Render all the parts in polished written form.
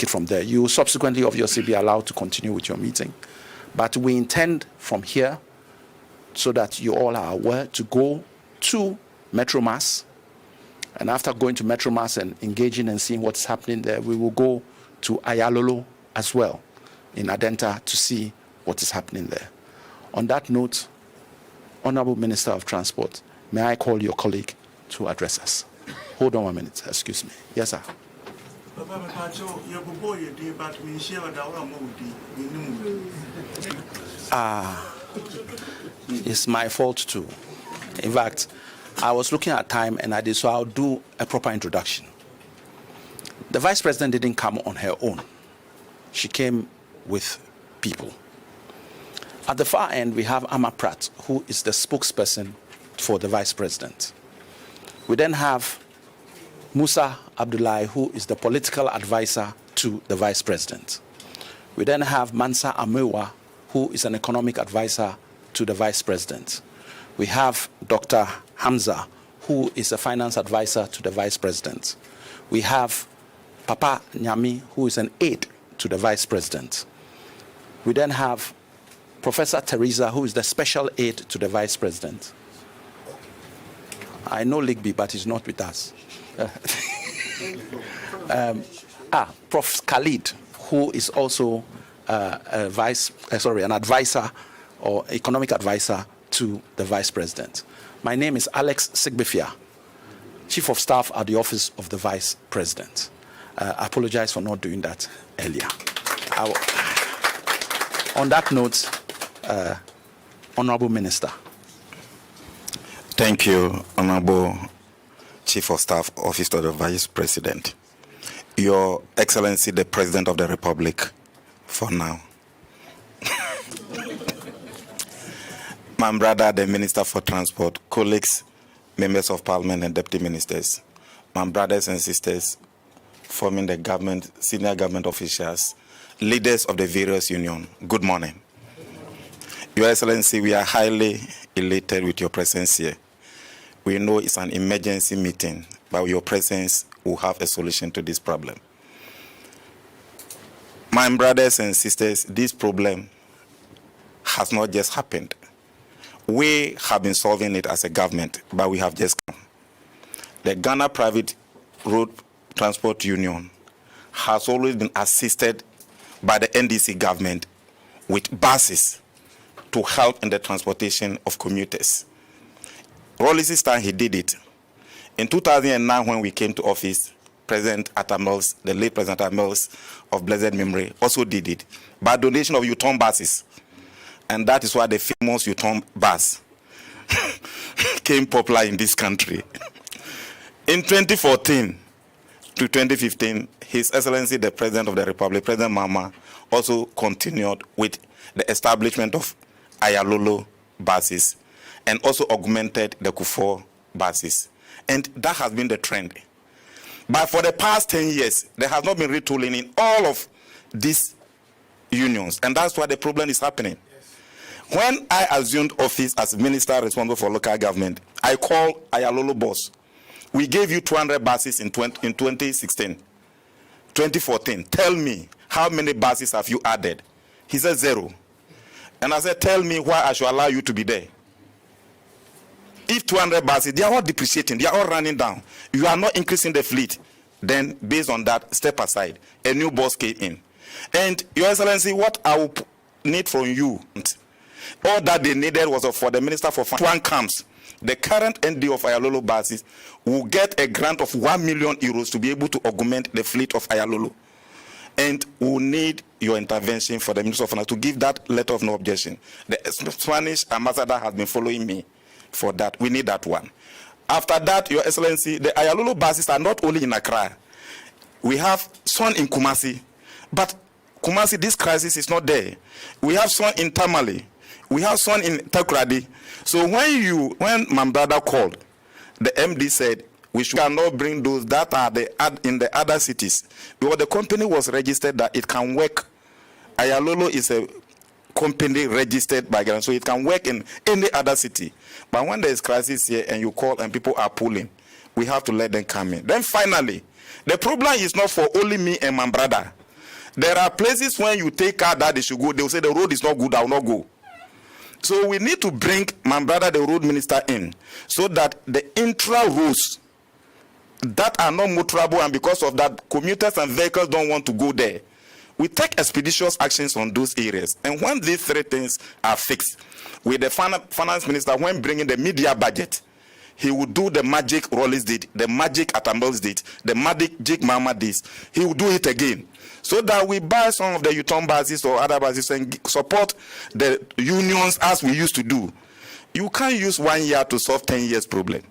take it from there. You will subsequently, obviously, be allowed to continue with your meeting. But we intend from here, so that you all are aware, to go to Metro Mass. And after going to Metro Mass and engaging and seeing what's happening there, we will go to Ayalolo as well in Adenta to see what is happening there. On that note, Honorable Minister of Transport, may I call your colleague to address us? Hold on 1 minute, excuse me. Yes, sir. It's my fault too. In fact, I was looking at time and I did, so I'll do a proper introduction. The Vice President didn't come on her own. She came with people. At the far end, we have Amma Pratt, who is the spokesperson for the Vice President. We then have Musa Abdullahi, who is the political advisor to the Vice President. We then have Mansa Amewa, who is an economic advisor to the Vice President. We have Dr. Hamza, who is a finance advisor to the Vice President. We have Papa Nyami, who is an aide to the Vice President. We then have Professor Teresa, who is the special aide to the Vice President. I know Ligby, but he's not with us. Prof. Khalid, who is also an advisor or economic advisor to the Vice President. My name is Alex Sigbefia, Chief of Staff at the Office of the Vice President. I apologize for not doing that earlier. On that note, Honorable Minister. Thank you, Honorable Chief of Staff, Office of the Vice President. Your Excellency, the President of the Republic, for now. My brother, the Minister for Transport, colleagues, members of Parliament and Deputy Ministers, my brothers and sisters forming the government, senior government officials, leaders of the various unions, good morning. Your Excellency, we are highly elated with your presence here. We know it's an emergency meeting, but with your presence will have a solution to this problem. My brothers and sisters, this problem has not just happened. We have been solving it as a government, but we have just come. The Ghana Private Road Transport Union has always been assisted by the NDC government with buses to help in the transportation of commuters. Rollis' time, he did it. In 2009, when we came to office, President Atamels, the late President Atamels of blessed memory, also did it by donation of U-turn buses. And that is why the famous U-turn bus came popular in this country. In 2014 to 2015, His Excellency, the President of the Republic, President Mama, also continued with the establishment of Ayalolo buses and also augmented the Kufor buses. And that has been the trend. But for the past 10 years, there has not been retooling in all of these unions. And that's why the problem is happening. When I assumed office as minister responsible for local government, I called Ayalolo boss. We gave you 200 buses in 2016. 2014, tell me, how many buses have you added? He said 0. And I said, tell me why I should allow you to be there. If 200 buses, they are all depreciating, they are all running down. You are not increasing the fleet. Then, based on that, step aside. A new boss came in. And, Your Excellency, what I will need from you, all that they needed was for the Minister for Finance. One comes, the current ND of Ayalolo buses will get a grant of 1 million euros to be able to augment the fleet of Ayalolo. And we will need your intervention for the Minister of Finance to give that letter of no objection. The Spanish ambassador has been following me for that. We need that one. After that, Your Excellency, the Ayalolo buses are not only in Accra. We have some in Kumasi. But Kumasi, this crisis is not there. We have some in Tamale. We have some in Takoradi. So when my brother called, the MD said, we should not bring those that are in the other cities. Because the company was registered that it can work. Ayalolo is a company registered by Ghana, so it can work in any other city. But when there is crisis here and you call and people are pulling, we have to let them come in. Then finally, the problem is not for only me and my brother. There are places when you take car that they should go, they will say the road is not good, I will not go. So we need to bring my brother, the road minister, in so that the intra roads that are not motorable, and because of that, commuters and vehicles don't want to go there. We take expeditious actions on those areas. And when these three things are fixed, with the finance minister, when bringing the media budget, he will do the magic Rollis did, the magic Atambels did, the magic Mama did. He will do it again. So that we buy some of the Uton buses or other buses and support the unions as we used to do. You can't use 1 year to solve 10 years problem.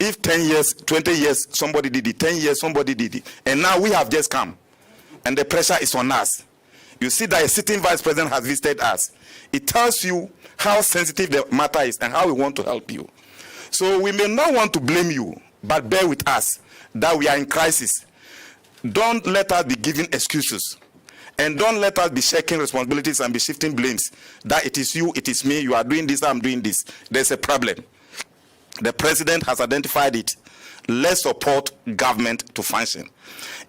If 10 years, 20 years, somebody did it, 10 years, somebody did it. And now we have just come. And the pressure is on us. You see that a sitting vice president has visited us. It tells you how sensitive the matter is and how we want to help you. So we may not want to blame you, but bear with us that we are in crisis. Don't let us be giving excuses. And don't let us be shaking responsibilities and be shifting blames. That it is you, it is me, you are doing this, I'm doing this. There's a problem. The president has identified it. Let's support government to function.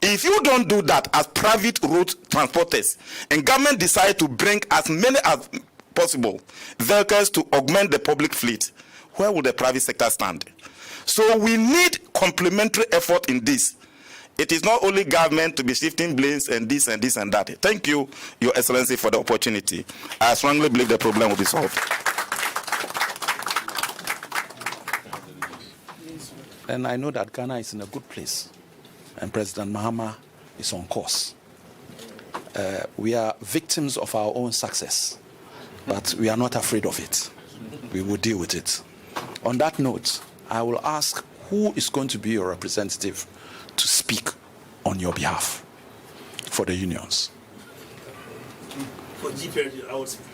If you don't do that as private road transporters, and government decide to bring as many as possible vehicles to augment the public fleet, where will the private sector stand? So we need complementary effort in this. It is not only government to be shifting blames and this and this and that. Thank you, Your Excellency, for the opportunity. I strongly believe the problem will be solved. And I know that Ghana is in a good place, and President Mahama is on course. We are victims of our own success, but we are not afraid of it. We will deal with it. On that note, I will ask who is going to be your representative to speak on your behalf for the unions. For GPRG, I will speak.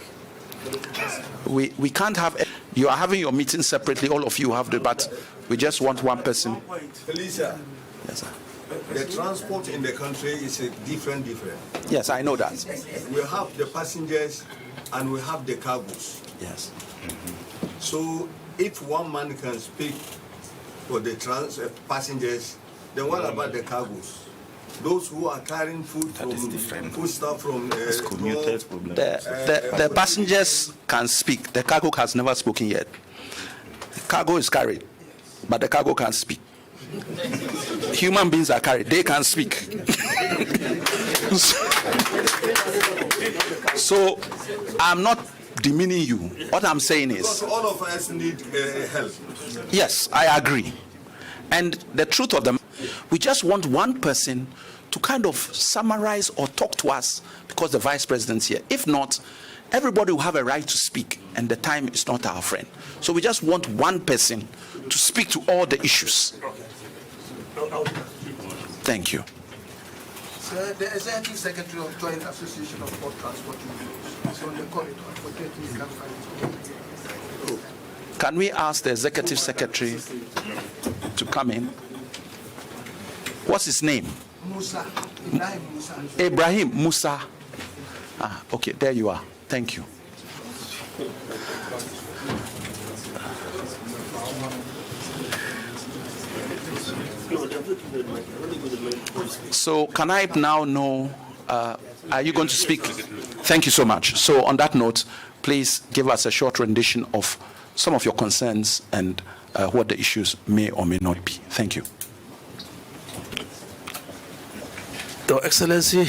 We can't have, you are having your meeting separately, all of you have the, but we just want one person. Felicia, Yes, sir. the transport in the country is a different. Yes, I know that. We have the passengers and we have the cargos. Yes. So if one man can speak for the passengers, then what about the cargos? Those who are carrying food from food stuff from Commuters problem. The passengers can speak. The cargo has never spoken yet. The cargo is carried, but the cargo can't speak. Human beings are carried. They can speak. So I'm not demeaning you. What I'm saying is, because all of us need help. yes, I agree. And the truth of them, we just want one person to kind of summarize or talk to us because the vice president's here. If not, everybody will have a right to speak, and the time is not our friend. So we just want one person to speak to all the issues. Thank you. Sir, the Executive Secretary of Joint Association of Port Transport Unions is on the corridor. Unfortunately, he can't find it. Can we ask the Executive Secretary to come in? What's his name? Musa, Ibrahim Musa. Ibrahim Musa. Ah, okay, there you are. Thank you. So can I now know, are you going to speak? Thank you so much. So on that note, please give us a short rendition of some of your concerns and what the issues may or may not be. Thank you. Your Excellency,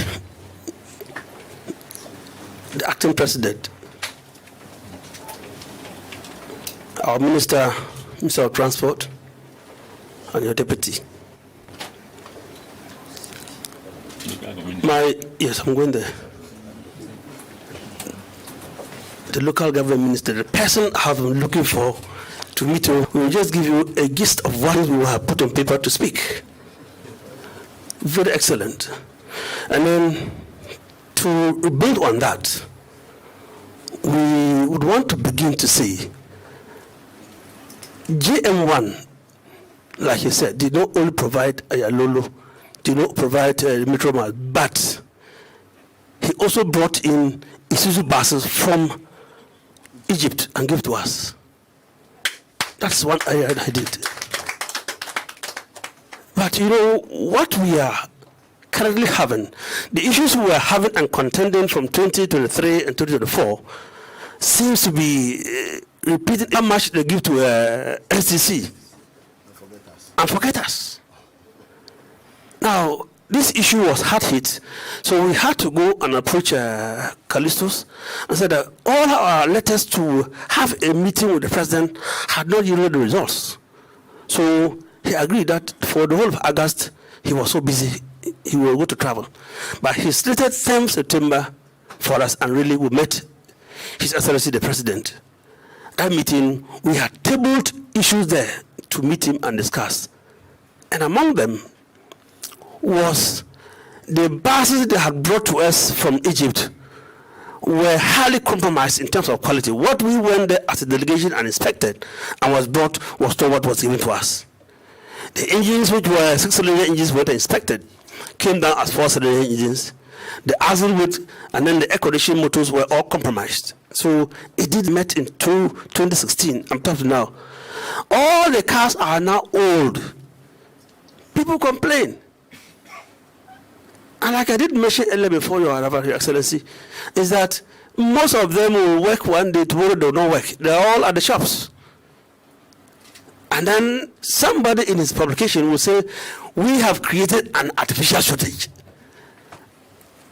the Acting President, our Minister of Transport, and your Deputy. Yes, I'm going there. The local government minister, the person I've been looking for to meet you, will just give you a gist of what we have put on paper to speak. Very excellent. And then to build on that, we would want to begin to see GM1, like you said, did not only provide Ayalolo, did not provide Metromal, but he also brought in Isuzu buses from Egypt and gave to us. That's one area I did. But you know, what we are currently having, the issues we are having and contending from 2023 and 2024 seems to be repeating how much they give to SDC and forget us. Now, this issue was hard hit, so we had to go and approach Callistus and said that all our letters to have a meeting with the president had not yielded the results. So he agreed that for the whole of August, he was so busy, he will go to travel. But he stated 10th September for us, and really we met His Excellency the President. That meeting, we had tabled issues there to meet him and discuss. And among them was the buses they had brought to us from Egypt were highly compromised in terms of quality. What we went there as a delegation and inspected and was brought was to what was given to us. The engines, which were 6-cylinder engines, were inspected, came down as 4-cylinder engines. The axle width and then the air conditioning motors were all compromised. So it did met in 2016 up to now. All the cars are now old. People complain. And like I did mention earlier before, Your Excellency, is that most of them will work one day, tomorrow they will not work. They're all at the shops. And then somebody in his publication will say, we have created an artificial shortage.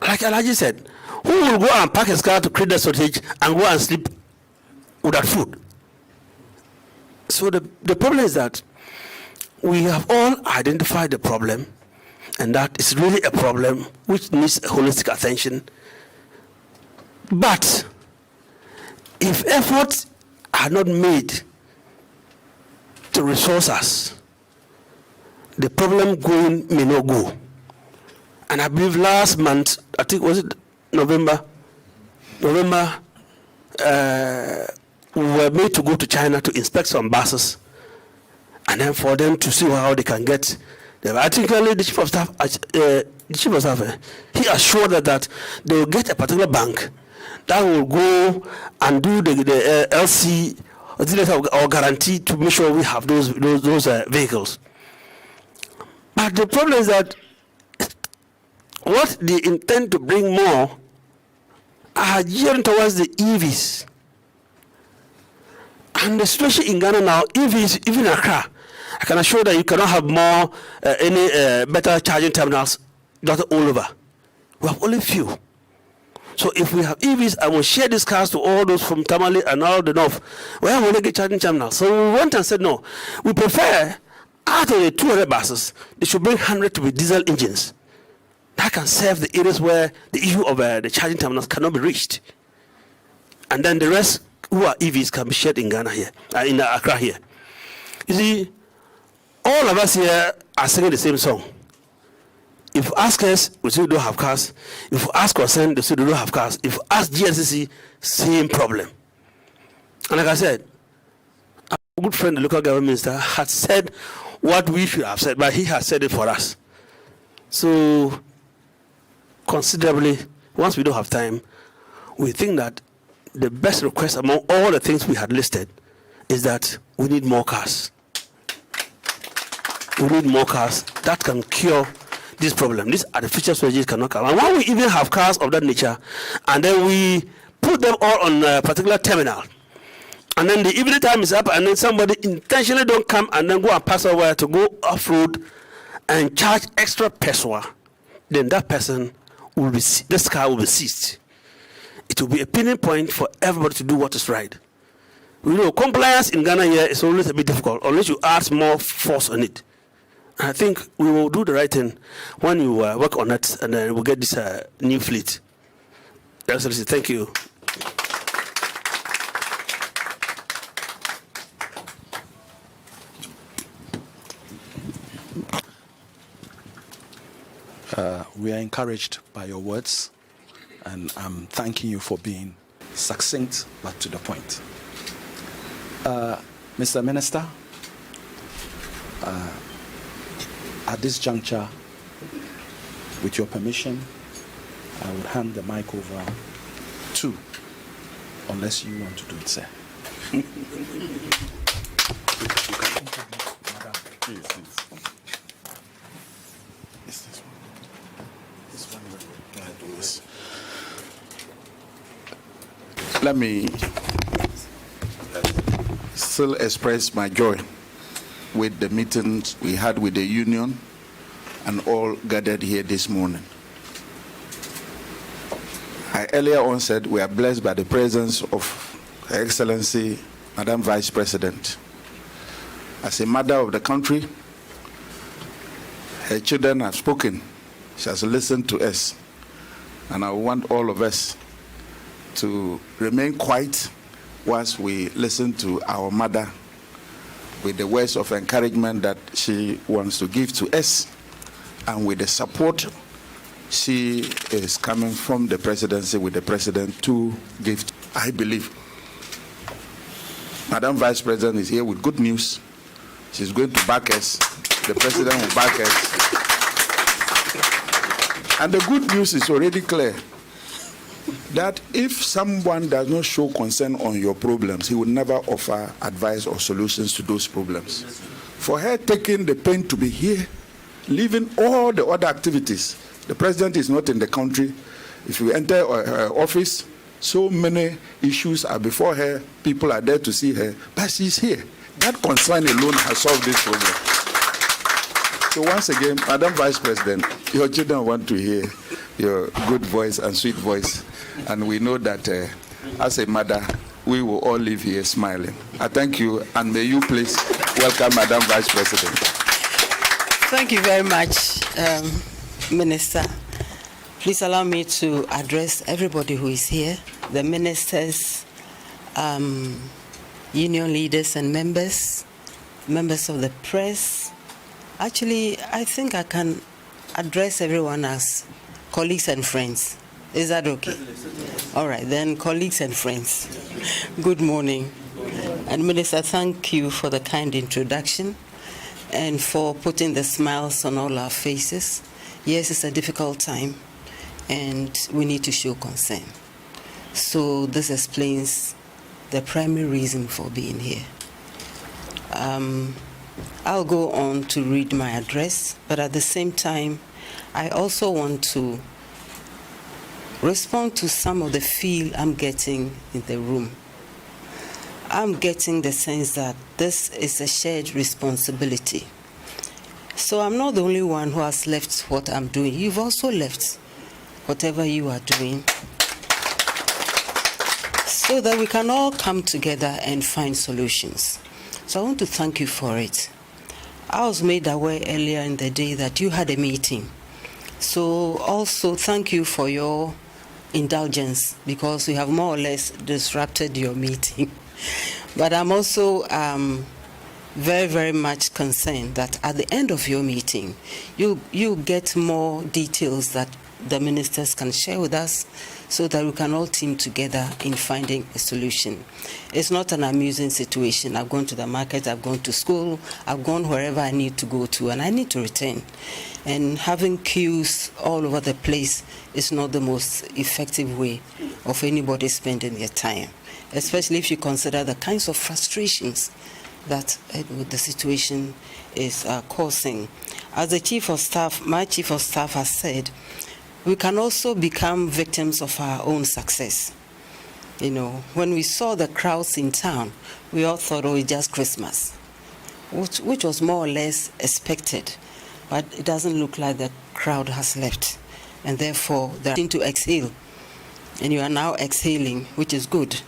Like Elijah said, who will go and park his car to create that shortage and go and sleep without food? So the problem is that we have all identified the problem, and that is really a problem which needs holistic attention. But if efforts are not made to resource us, the problem going may not go. And I believe last month, I think was it November, we were made to go to China to inspect some buses, and then for them to see how they can get. I think the chief of staff, he assured that they will get a particular bank that will go and do the LC or guarantee to make sure we have those vehicles. But the problem is that what they intend to bring more are gearing towards the EVs. And the situation in Ghana now, EVs, even Accra, I can assure that you cannot have more, better charging terminals not all over. We have only few. So if we have EVs and we share these cars to all those from Tamale and all the north, we have only get charging terminals. So we went and said, no, we prefer out of the 200 buses, they should bring 100 to be diesel engines. That can serve the areas where the issue of the charging terminals cannot be reached. And then the rest who are EVs can be shared in Ghana here, in Accra here. You see, all of us here are singing the same song. If you ask us, we say we don't have cars. If you ask Concern, they say they don't have cars. If you ask GSCC, same problem. And like I said, our good friend, the local government minister, had said what we should have said, but he has said it for us. So, considerably, once we don't have time, we think that the best request among all the things we had listed is that we need more cars. We need more cars that can cure this problem. These artificial shortages cannot come. And when we even have cars of that nature, and then we put them all on a particular terminal, and then the evening time is up, and then somebody intentionally don't come and then go and pass over to go off-road and charge extra peso, then that person will be, this car will be seized. It will be a pinning point for everybody to do what is right. You know, compliance in Ghana here is always a bit difficult unless you add more force on it. And I think we will do the right thing when you work on it, and then we'll get this new fleet. Excellency, thank you. We are encouraged by your words, and I'm thanking you for being succinct but to the point. Mr. Minister, at this juncture, with your permission, I would hand the mic over to, unless you want to do it, sir. let me still express my joy with the meetings we had with the union and all gathered here this morning. I earlier on said we are blessed by the presence of Her Excellency, Madam Vice President. As a mother of the country, her children have spoken. She has listened to us. And I want all of us to remain quiet whilst we listen to our mother with the words of encouragement that she wants to give to us and with the support she is coming from the presidency with the president to give. I believe Madam Vice President is here with good news. She's going to back us. The president will back us. And the good news is already clear that if someone does not show concern on your problems, he will never offer advice or solutions to those problems. For her taking the pain to be here, leaving all the other activities, the president is not in the country. If you enter her office, so many issues are before her, people are there to see her, but she's here. That concern alone has solved this problem. So once again, Madam Vice President, your children want to hear your good voice and sweet voice. And we know that as a mother, we will all live here smiling. I thank you, and may you please welcome Madam Vice President. Thank you very much, Minister. Please allow me to address everybody who is here, the ministers, union leaders and members of the press. Actually, I think I can address everyone as colleagues and friends. Is that okay? All right, then, colleagues and friends, good morning. And Minister, thank you for the kind introduction and for putting the smiles on all our faces. Yes, it's a difficult time, and we need to show concern. So this explains the primary reason for being here. I'll go on to read my address, but at the same time, I also want to respond to some of the feel I'm getting in the room. I'm getting the sense that this is a shared responsibility. So I'm not the only one who has left what I'm doing. You've also left whatever you are doing, so that we can all come together and find solutions. So I want to thank you for it. I was made aware earlier in the day that you had a meeting. So also thank you for your indulgence, because we have more or less disrupted your meeting. But I'm also very, very much concerned that at the end of your meeting, you get more details that the ministers can share with us, so that we can all team together in finding a solution. It's not an amusing situation. I've gone to the market, I've gone to school, I've gone wherever I need to go to, and I need to return. And having queues all over the place is not the most effective way of anybody spending their time, especially if you consider the kinds of frustrations that the situation is causing. As the Chief of Staff, my Chief of Staff has said, we can also become victims of our own success. You know, when we saw the crowds in town, we all thought, oh, it's just Christmas, which was more or less expected. But it doesn't look like the crowd has left. And therefore, they're starting to exhale. And you are now exhaling, which is good.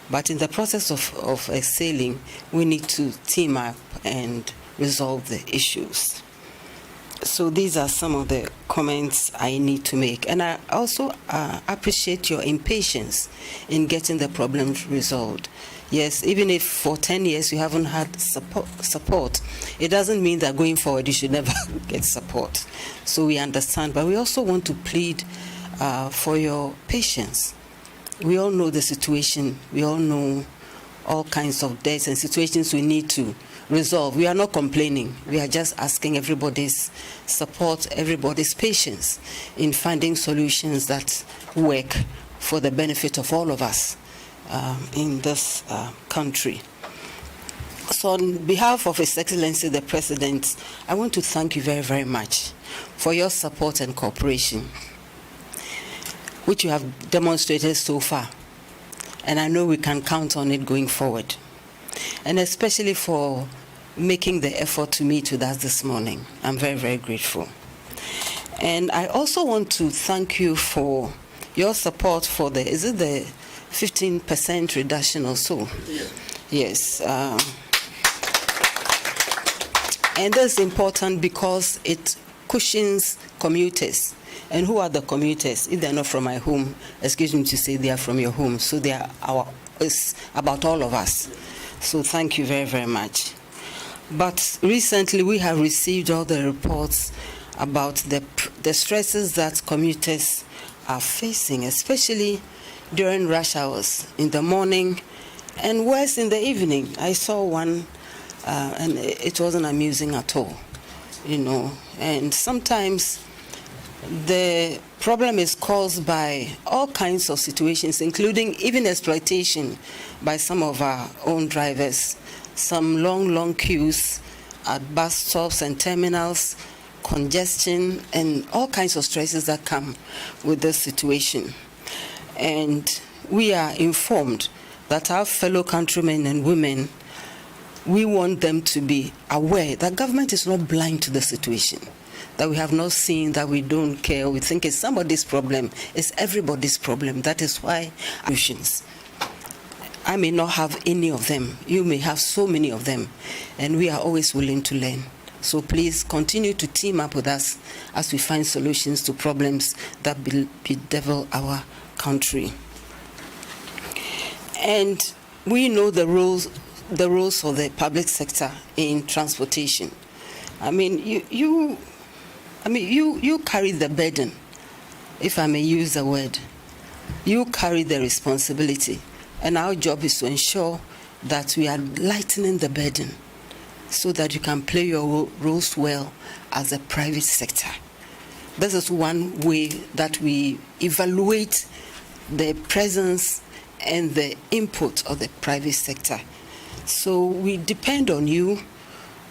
But in the process of exhaling, we need to team up and resolve the issues. So these are some of the comments I need to make. And I also appreciate your impatience in getting the problems resolved. Yes, even if for 10 years you haven't had support, it doesn't mean that going forward you should never get support. So we understand, but we also want to plead for your patience. We all know the situation. We all know all kinds of deaths and situations we need to resolve. We are not complaining. We are just asking everybody's support, everybody's patience in finding solutions that work for the benefit of all of us in this country. So on behalf of His Excellency the President, I want to thank you very, very much for your support and cooperation, which you have demonstrated so far. and I know we can count on it going forward. And especially for making the effort to meet with us this morning. I'm very, very grateful. And I also want to thank you for your support for the 15% reduction or so? Yes. And that's important because it cushions commuters. And who are the commuters? If they're not from my home, excuse me to say they are from your home. So they are it's about all of us. So thank you very, very much. But recently we have received all the reports about the stresses that commuters are facing, especially during rush hours in the morning and worse in the evening. I saw one and it wasn't amusing at all, you know. And sometimes the problem is caused by all kinds of situations, including even exploitation by some of our own drivers. Some long queues at bus stops and terminals, congestion, and all kinds of stresses that come with this situation. And we are informed that our fellow countrymen and women, we want them to be aware that government is not blind to the situation, that we have not seen, that we don't care, we think it's somebody's problem, it's everybody's problem. That is why solutions. I may not have any of them. You may have so many of them. And we are always willing to learn. So please continue to team up with us as we find solutions to problems that bedevil our country. And we know the roles of the public sector in transportation. I mean, you carry the burden, if I may use the word. You carry the responsibility. And our job is to ensure that we are lightening the burden so that you can play your roles well as a private sector. This is one way that we evaluate the presence and the input of the private sector. So we depend on you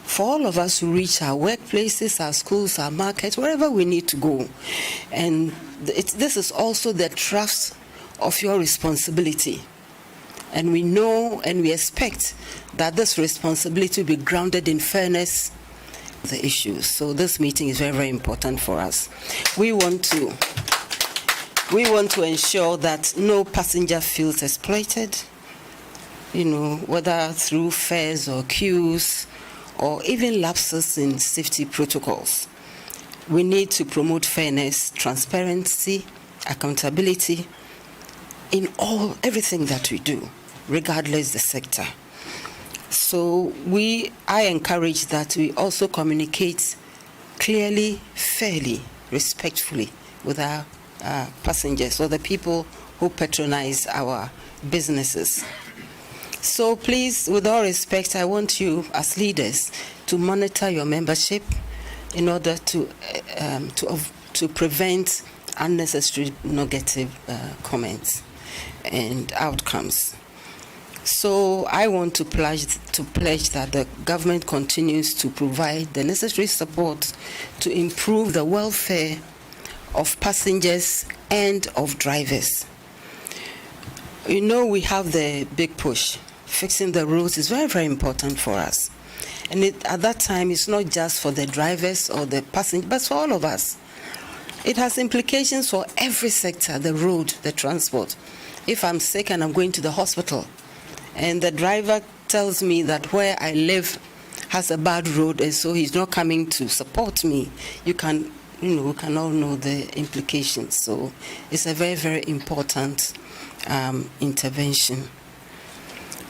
for all of us to reach our workplaces, our schools, our markets, wherever we need to go. And this is also the trust of your responsibility. And we know and we expect that this responsibility will be grounded in fairness of the issues. So this meeting is very, very important for us. We want to ensure that no passenger feels exploited, you know, whether through fares or queues or even lapses in safety protocols. We need to promote fairness, transparency, accountability in everything that we do, regardless the sector. So I encourage that we also communicate clearly, fairly, respectfully with our passengers or the people who patronize our businesses. So please, with all respect, I want you as leaders to monitor your membership in order to prevent unnecessary negative comments and outcomes. So I want to pledge that the government continues to provide the necessary support to improve the welfare of passengers and of drivers. You know, we have the big push. Fixing the roads is very, very important for us. And at that time, it's not just for the drivers or the passengers, but for all of us. It has implications for every sector, the road, the transport. If I'm sick and I'm going to the hospital, and the driver tells me that where I live has a bad road, and so he's not coming to support me, we can all know the implications. So it's a very, very important intervention.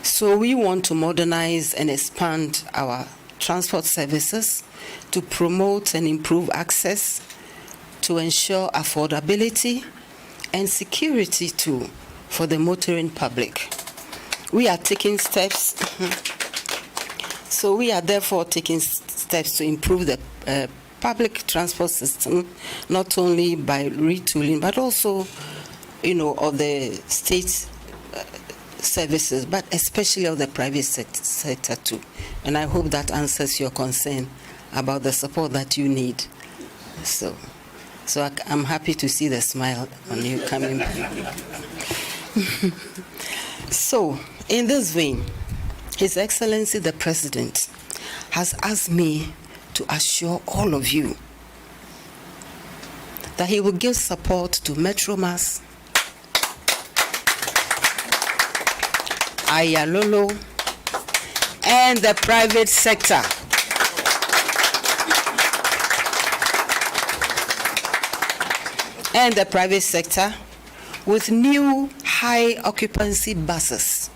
So we want to modernize and expand our transport services to promote and improve access, to ensure affordability and security too for the motoring public. We are taking steps. So we are therefore taking steps to improve the public transport system, not only by retooling, but also, of the state services, but especially of the private sector too. And I hope that answers your concern about the support that you need. So I'm happy to see the smile on you coming. So, in this vein, His Excellency the President has asked me to assure all of you that he will give support to Metromas, Ayalolo, and the private sector. And the private sector with new high occupancy buses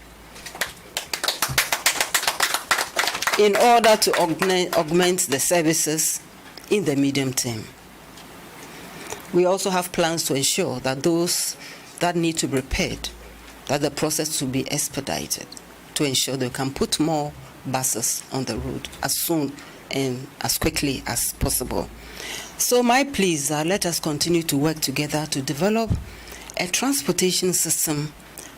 in order to augment the services in the medium term. We also have plans to ensure that those that need to be repaired, that the process will be expedited to ensure they can put more buses on the road as soon and as quickly as possible. So my pleas are, let us continue to work together to develop a transportation system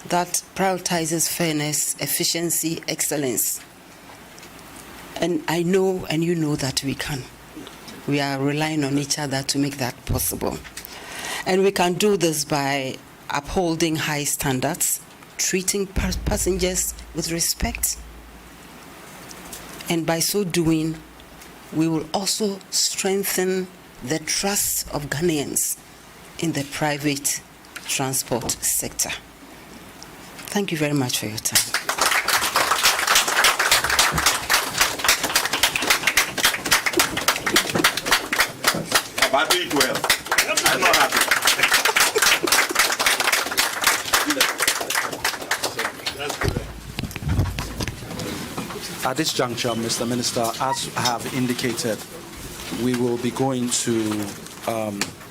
that prioritizes fairness, efficiency, excellence. And I know, and you know, that we can. We are relying on each other to make that possible. And we can do this by upholding high standards, treating passengers with respect. And by so doing, we will also strengthen the trust of Ghanaians in the private transport sector. Thank you very much for your time. But do it well. I'm not happy. At this juncture, Mr. Minister, as I have indicated, we will be going to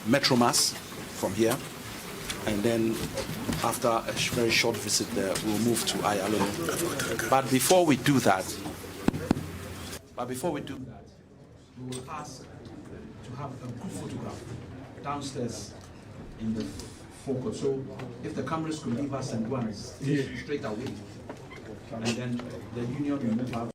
Metromas from here, and then after a very short visit there, we'll move to Ayalo. But before we do that, we will ask to have a good photograph downstairs in the forecourt. So if the cameras could leave us and go and straight away, and then the union will move out